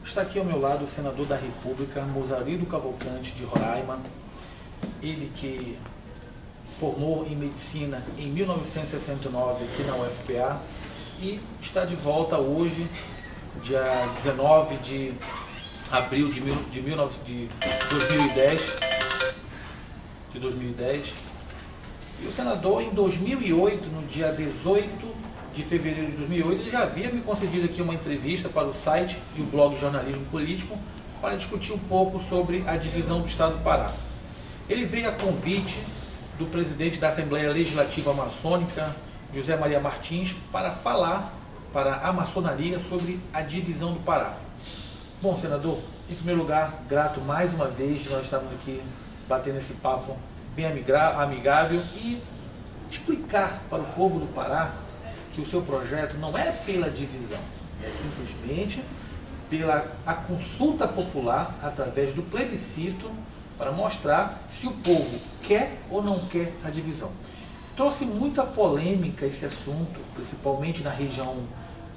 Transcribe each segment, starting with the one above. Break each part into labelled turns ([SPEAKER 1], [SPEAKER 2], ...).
[SPEAKER 1] Está aqui ao meu lado o senador da República, Mozarido Cavalcante, de Roraima. Ele que formou em medicina em 1969 aqui na UFPA e está de volta hoje, dia 19 de abril de 2010. E o senador, em 2008, no dia 18 de fevereiro de 2008, ele já havia me concedido aqui uma entrevista para o site e o blog Jornalismo Político para discutir um pouco sobre a divisão do Estado do Pará. Ele veio a convite do presidente da Assembleia Legislativa Amazônica, José Maria Martins, para falar para a maçonaria sobre a divisão do Pará. Bom, senador, em primeiro lugar, grato mais uma vez de nós estarmos aqui batendo esse papo bem amigável e explicar para o povo do Pará que o seu projeto não é pela divisão, é simplesmente pela a consulta popular através do plebiscito para mostrar se o povo quer ou não quer a divisão. Trouxe muita polêmica esse assunto, principalmente na região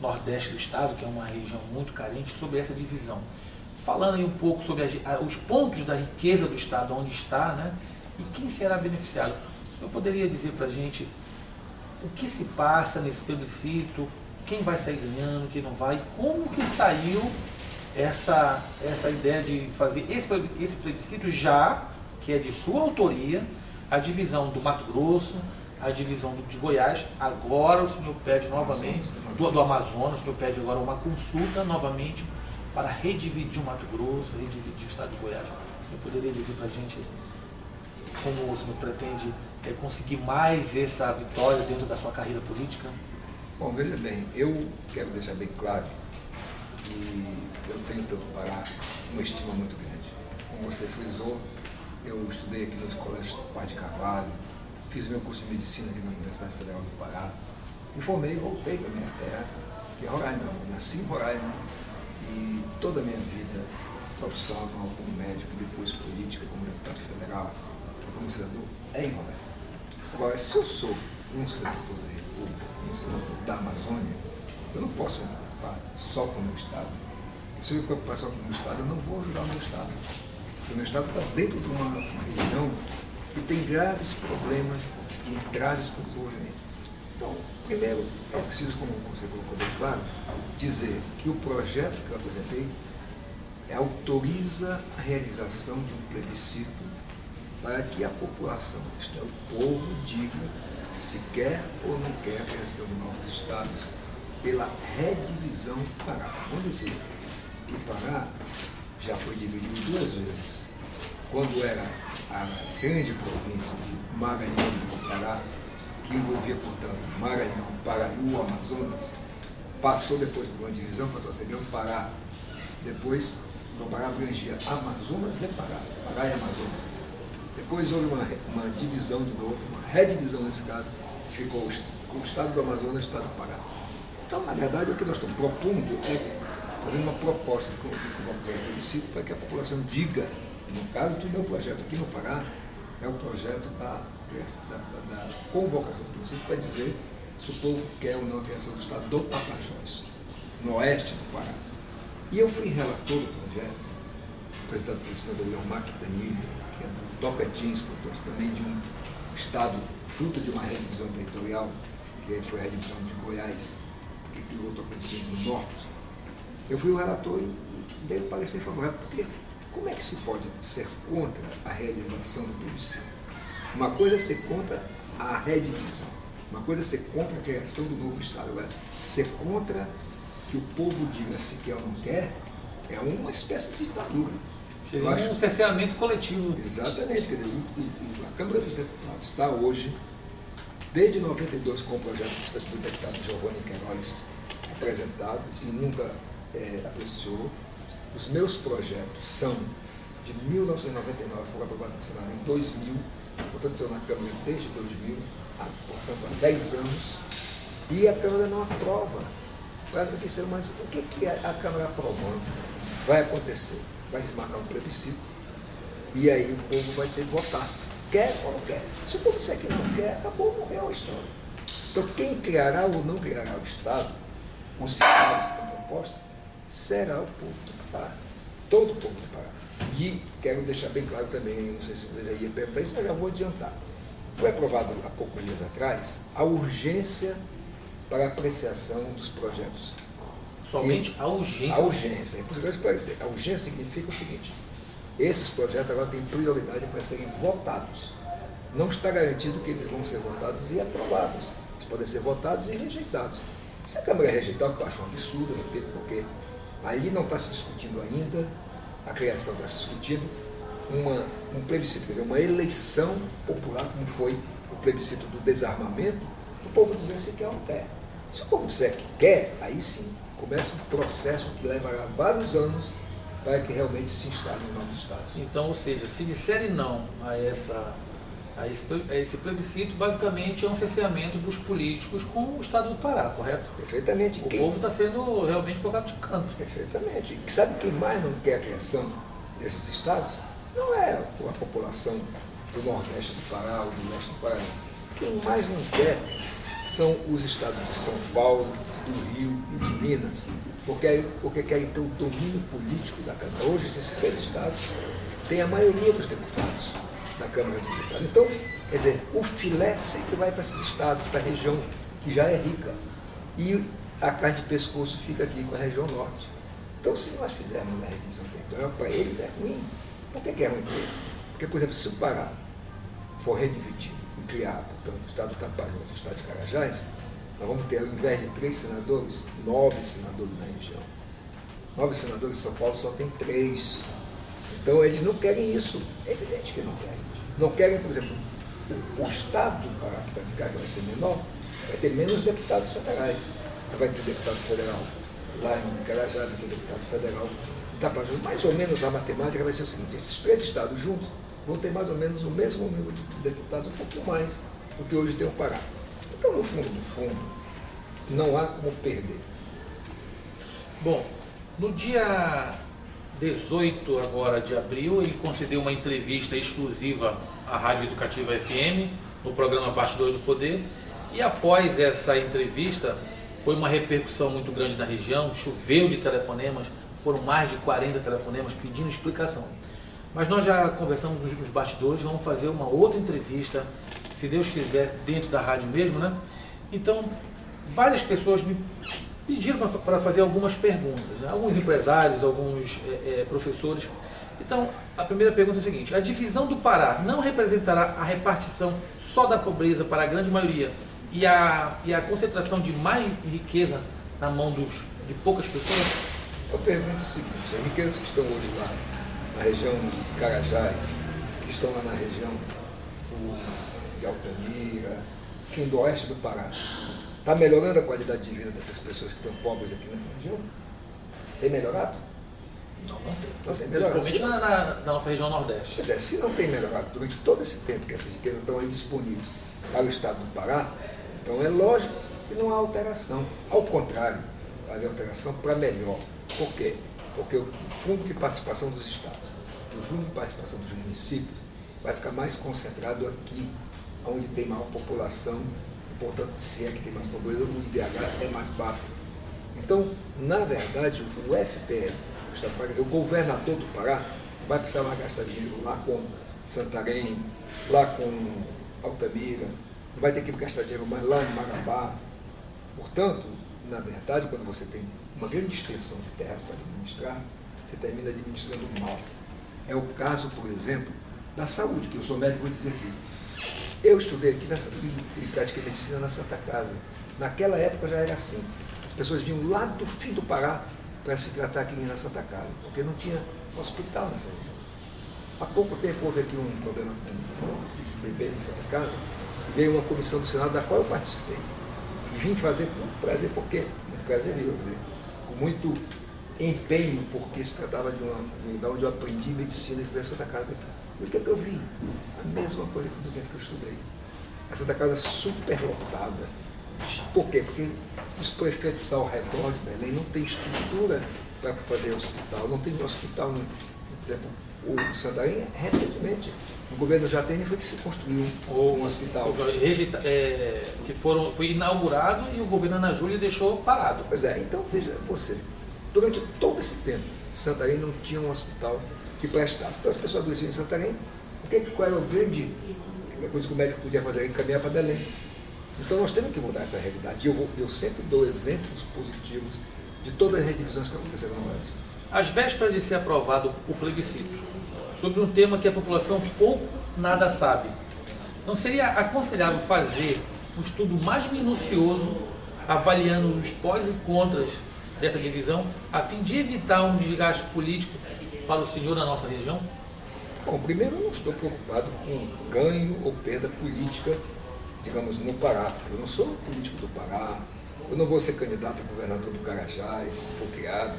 [SPEAKER 1] nordeste do estado, que é uma região muito carente, sobre essa divisão. Falando aí um pouco sobre os pontos da riqueza do estado, onde está, né? E quem será beneficiado. O senhor poderia dizer para a gente o que se passa nesse plebiscito, quem vai sair ganhando, quem não vai, como que saiu essa ideia de fazer esse plebiscito, já que é de sua autoria, a divisão do Mato Grosso, a divisão de Goiás. Agora o senhor pede novamente, do Amazonas, o senhor pede agora uma consulta novamente para redividir o Mato Grosso, redividir o estado de Goiás. O senhor poderia dizer para a gente como o senhor pretende conseguir mais essa vitória dentro da sua carreira política?
[SPEAKER 2] Bom, veja bem, eu quero deixar bem claro que eu tenho pelo Pará uma estima muito grande. Como você frisou, eu estudei aqui nos colégios Paz de Carvalho, fiz meu curso de medicina aqui na Universidade Federal do Pará, me formei e voltei para a minha terra, que é Roraima. Eu nasci em Roraima e toda a minha vida profissional como médico, depois política, como deputado federal, como senador, é em Roraima. Agora, se eu sou um senador da República, um senador da Amazônia, eu não posso me preocupar só com o meu Estado. Se eu me preocupar só com o meu Estado, eu não vou ajudar o meu Estado. Porque o meu Estado está dentro de uma região que tem graves problemas e graves desenvolvimento. Então, primeiro, é preciso, como você colocou bem claro, dizer que o projeto que eu apresentei autoriza a realização de um plebiscito para que a população, isto é, o povo, diga se quer ou não quer a criação de novos estados pela redivisão do Pará. Vamos dizer, o Pará já foi dividido duas vezes. Quando era a grande província de Maranhão do Pará, que envolvia, portanto, Maranhão, Paraná, Amazonas, passou depois por uma divisão, passou a ser o Pará. Depois, o Pará abrangia Amazonas e Pará e Amazonas. Depois houve uma divisão de novo, uma redivisão nesse caso, ficou o estado do Amazonas e o estado do Pará. Então, na verdade, o que nós estamos propondo é fazer uma proposta de plebiscito para que a população diga, no caso do meu projeto aqui no Pará, é o projeto da convocação do plebiscito para dizer se o povo quer ou não a criação do estado do Tapajós, no oeste do Pará. E eu fui relator do projeto, apresentado pelo senador Leomar Quintanilha, que é do Tocantins, portanto, também de um estado fruto de uma redivisão territorial, que foi a redivisão de Goiás, que criou o Tocantins no norte. Eu fui o relator e dei o parecer favorável, porque como é que se pode ser contra a realização do plebiscito? Uma coisa é ser contra a redivisão, uma coisa é ser contra a criação do novo estado. Agora, ser contra que o povo diga se quer ou não quer, é uma espécie de ditadura.
[SPEAKER 1] Seria um cerceamento coletivo.
[SPEAKER 2] Exatamente, quer dizer, a Câmara dos Deputados está hoje, desde 92, com o projeto do deputado Giovanni Queiroz apresentado, e nunca apreciou. Os meus projetos são de 1999, foram aprovados no Senado em 2000, portanto, estou na Câmara desde 2000, portanto, há 10 anos, e a Câmara não aprova. Mas o que a Câmara aprovando vai acontecer? Vai se marcar um plebiscito e aí o povo vai ter que votar. Quer ou não quer? Se o povo disser que não quer, acabou, morreu a história. Então, quem criará ou não criará o Estado, os estados que estão propostos, será o povo do Pará. Todo o povo do Pará. E quero deixar bem claro também, não sei se você já ia perguntar isso, mas já vou adiantar. Foi aprovado há poucos dias atrás a urgência para apreciação dos projetos.
[SPEAKER 1] Somente a urgência?
[SPEAKER 2] A urgência. É possível esclarecer. A urgência significa o seguinte: esses projetos agora têm prioridade para serem votados. Não está garantido que eles vão ser votados e aprovados. Eles podem ser votados e rejeitados. Se a Câmara rejeitar, eu acho um absurdo, repito, porque ali não está se discutindo ainda, a criação está se discutindo, um plebiscito, quer dizer, uma eleição popular, como foi o plebiscito do desarmamento, o povo dizer se quer ou não quer. Se o povo disser que quer, aí sim, começa um processo que levará vários anos para que realmente se instale em novos estados.
[SPEAKER 1] Então, ou seja, se disserem não a esse plebiscito, basicamente é um cerceamento dos políticos com o estado do Pará, correto?
[SPEAKER 2] Perfeitamente.
[SPEAKER 1] O povo está sendo realmente colocado de canto.
[SPEAKER 2] Perfeitamente. E sabe quem mais não quer a criação desses estados? Não é a população do Nordeste do Pará ou do Leste do Pará. Quem mais não quer são os estados de São Paulo, do Rio e de Minas, porque querem ter o domínio político da Câmara. Hoje, esses três estados têm a maioria dos deputados da Câmara dos Deputados. Então, quer dizer, o filé sempre vai para esses estados, para a região que já é rica. E a carne de pescoço fica aqui com a região norte. Então, se nós fizermos a redivisão territorial, para eles é ruim. Por que é ruim para eles? Porque, por exemplo, se o Pará for redividido e criar, portanto, o estado do Tapajós e o estado de Carajás, nós vamos ter, ao invés de 3 senadores, 9 senadores na região. 9 senadores em São Paulo só tem 3. Então, eles não querem isso. É evidente que não querem. Não querem, por exemplo, o estado do Pará, que vai ser menor, vai ter menos deputados federais. Vai ter deputado federal lá em Carajás, vai ter deputado federal em Tapajós. Mais ou menos a matemática vai ser o seguinte: esses 3 estados juntos vão ter mais ou menos o mesmo número de deputados, um pouco mais do que hoje tem o Pará. Então, no fundo, não há como perder.
[SPEAKER 1] Bom, no dia 18 agora de abril, ele concedeu uma entrevista exclusiva à Rádio Educativa FM, no programa Bastidores do Poder, e após essa entrevista, foi uma repercussão muito grande na região, choveu de telefonemas, foram mais de 40 telefonemas pedindo explicação. Mas nós já conversamos nos bastidores, vamos fazer uma outra entrevista, se Deus quiser, dentro da rádio mesmo, né? Então, várias pessoas me pediram para fazer algumas perguntas, né? Alguns empresários, alguns professores. Então, a primeira pergunta é a seguinte: a divisão do Pará não representará a repartição só da pobreza para a grande maioria e a concentração de mais riqueza na mão de poucas pessoas?
[SPEAKER 2] Eu pergunto o seguinte: as riquezas que estão hoje lá na região de Carajás, que estão lá na região de Altamira, enfim, do oeste do Pará, está melhorando a qualidade de vida dessas pessoas que estão pobres aqui nessa região? Tem melhorado?
[SPEAKER 1] Não tem.
[SPEAKER 2] Não tem melhorado.
[SPEAKER 1] Principalmente na nossa região Nordeste.
[SPEAKER 2] Pois é, se não tem melhorado durante todo esse tempo que essas riquezas estão aí disponíveis para o estado do Pará, então é lógico que não há alteração. Ao contrário, vai haver alteração para melhor. Por quê? Porque o fundo de participação dos estados, o fundo de participação dos municípios, vai ficar mais concentrado aqui, onde tem maior população, e, portanto, se é que tem mais pobreza, o IDH é mais baixo. Então, na verdade, o FPE, quer dizer, o governador do Pará, vai precisar mais gastar dinheiro lá com Santarém, lá com Altamira, vai ter que gastar dinheiro mais lá em Marabá. Portanto, na verdade, quando você tem uma grande extensão de terras para administrar, você termina administrando mal. É o caso, por exemplo, da saúde, que eu sou médico, vou dizer aqui. Eu estudei aqui e pratiquei medicina na Santa Casa. Naquela época já era assim. As pessoas vinham lá do fim do Pará para se tratar aqui na Santa Casa, porque não tinha hospital nessa região. Há pouco tempo houve aqui um problema com um bebê em Santa Casa, e veio uma comissão do Senado da qual eu participei. E vim fazer com muito prazer, porque muito prazer mesmo, quer dizer, com muito empenho, porque se tratava de um lugar onde eu aprendi medicina e foi a Santa Casa aqui. E o que é que eu vi? A mesma coisa do tempo que eu estudei. A Santa Casa superlotada. Por quê? Porque os prefeitos ao redor de Belém não têm estrutura para fazer hospital. Não tem hospital, por exemplo, o Santarém, recentemente, o governo Jatene foi que se construiu um hospital.
[SPEAKER 1] Foi inaugurado e o governo Ana Júlia deixou parado.
[SPEAKER 2] Pois é, então veja você, Durante todo esse tempo, Santarém não tinha um hospital que prestasse. Então as pessoas adoeciam em Santarém, qual era o grande coisa que o médico podia fazer? Encaminhar para Belém. Então nós temos que mudar essa realidade. Eu sempre dou exemplos positivos de todas as redivisões que aconteceram no Brasil.
[SPEAKER 1] Às vésperas de ser aprovado o plebiscito, sobre um tema que a população pouco nada sabe, não seria aconselhável fazer um estudo mais minucioso, avaliando os pós e contras dessa divisão, a fim de evitar um desgaste político para o senhor na nossa região?
[SPEAKER 2] Bom, primeiro eu não estou preocupado com ganho ou perda política, digamos, no Pará, porque eu não sou político do Pará, eu não vou ser candidato a governador do Carajás, se for criado,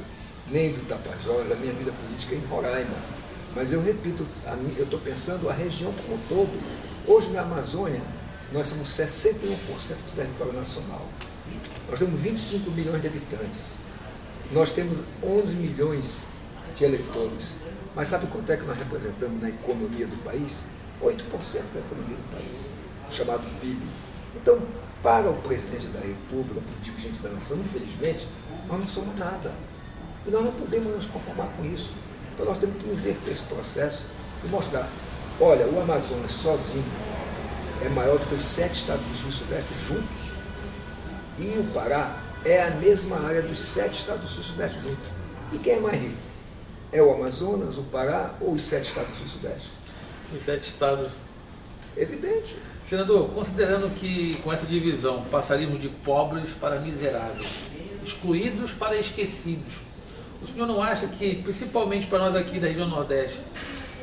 [SPEAKER 2] nem do Tapajós, a minha vida política é em Roraima. Mas eu repito, eu estou pensando a região como um todo. Hoje na Amazônia, nós somos 61% do território nacional. Nós temos 25 milhões de habitantes. Nós temos 11 milhões de eleitores. Mas sabe quanto é que nós representamos na economia do país? 8% da economia do país, chamado PIB. Então, para o presidente da República, para o dirigente da nação, infelizmente, nós não somos nada. E nós não podemos nos conformar com isso. Então nós temos que inverter esse processo e mostrar, olha, o Amazonas sozinho é maior do que os 7 estados do Sul e Sudeste juntos. E o Pará é a mesma área dos 7 estados do Sul e Sudeste juntos. E quem é mais rico? É o Amazonas, o Pará ou os 7 estados do Sul e Sudeste?
[SPEAKER 1] Os 7 estados.
[SPEAKER 2] Evidente.
[SPEAKER 1] Senador, considerando que com essa divisão passaríamos de pobres para miseráveis, excluídos para esquecidos, o senhor não acha que, principalmente para nós aqui da região Nordeste,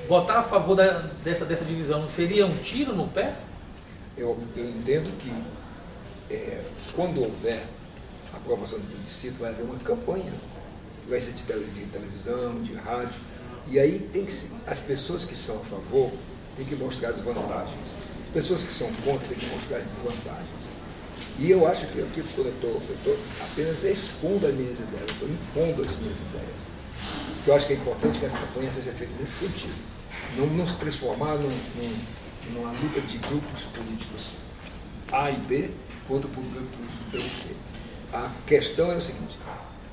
[SPEAKER 1] votar a favor dessa divisão não seria um tiro no pé?
[SPEAKER 2] Eu entendo que quando houver a aprovação do plebiscito, vai haver uma campanha, que vai ser de televisão, de rádio, e aí as pessoas que são a favor têm que mostrar as vantagens. As pessoas que são contra têm que mostrar as desvantagens. E eu acho que aqui, quando eu estou apenas expondo as minhas ideias, eu estou impondo as minhas ideias. O que eu acho que é importante que a campanha seja feita nesse sentido. Não se transformar numa luta de grupos políticos A e B contra o grupo político B e C. A questão é o seguinte,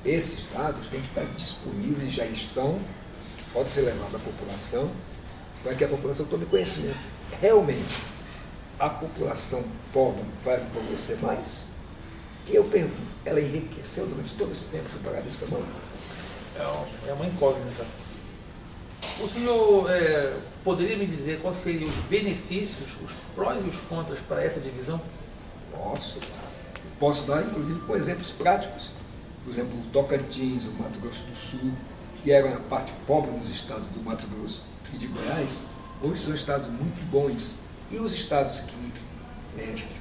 [SPEAKER 2] esses dados têm que estar disponíveis, já estão, pode ser levado à população, para que a população tome conhecimento. Realmente, a população pobre vai empobrecer mais? E eu pergunto, ela enriqueceu durante todo esse tempo separado desse tamanho?
[SPEAKER 1] É uma incógnita. O senhor poderia me dizer quais seriam os benefícios, os prós e os contras para essa divisão?
[SPEAKER 2] Posso dar, inclusive, com exemplos práticos. Por exemplo, o Tocantins, o Mato Grosso do Sul, que eram a parte pobre dos estados do Mato Grosso e de Goiás, hoje são estados muito bons. E os estados que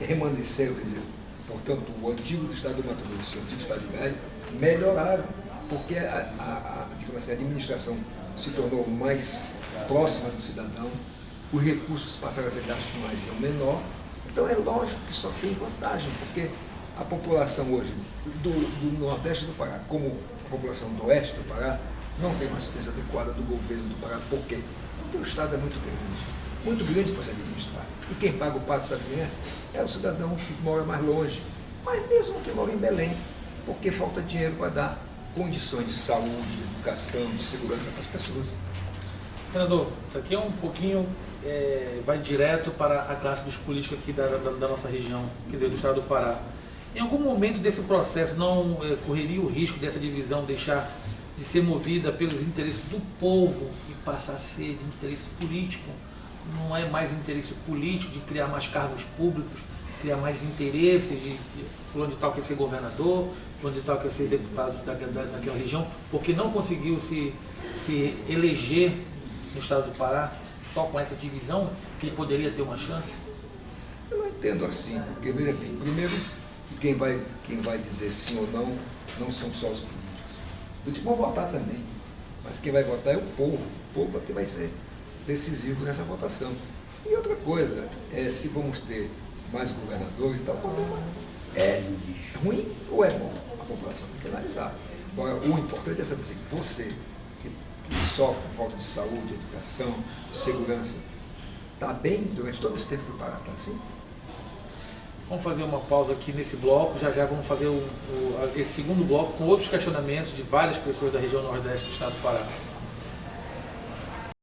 [SPEAKER 2] remanesceram, quer dizer, portanto, o antigo do estado do Mato Grosso e o antigo estado de Goiás, melhoraram, porque digamos assim, a administração se tornou mais próxima do cidadão, os recursos passaram a ser gastos numa região menor. Então é lógico que só tem vantagem, porque a população hoje do Nordeste do Pará, como a população do Oeste do Pará, não tem uma assistência adequada do governo do Pará. Por quê? Porque o estado é muito grande para se administrar. E quem paga o pato, sabe quem é? É o cidadão que mora mais longe, mas mesmo que mora em Belém, porque falta dinheiro para dar condições de saúde, de educação, de segurança para as pessoas.
[SPEAKER 1] Senador, isso aqui é um pouquinho, vai direto para a classe dos políticos aqui da nossa região, que do estado do Pará. Em algum momento desse processo não correria o risco dessa divisão deixar de ser movida pelos interesses do povo e passar a ser de interesse político? Não é mais interesse político de criar mais cargos públicos, criar mais interesses de fulano de tal quer ser governador, fulano de tal quer ser deputado daquela região, porque não conseguiu se eleger no estado do Pará só com essa divisão, que ele poderia ter uma chance?
[SPEAKER 2] Eu não entendo assim, porque veja bem, primeiro, quem vai dizer sim ou não são só os políticos. Os políticos vão votar também, mas quem vai votar é o povo que vai ser decisivo nessa votação. E outra coisa, se vamos ter mais governadores e tal, é ruim ou é bom? A população tem que analisar. Agora, o importante é saber se você, que sofre com falta de saúde, educação, de segurança, está bem durante todo esse tempo que o Pará está assim?
[SPEAKER 1] Vamos fazer uma pausa aqui nesse bloco, já já vamos fazer esse segundo bloco com outros questionamentos de várias pessoas da região nordeste do estado do Pará.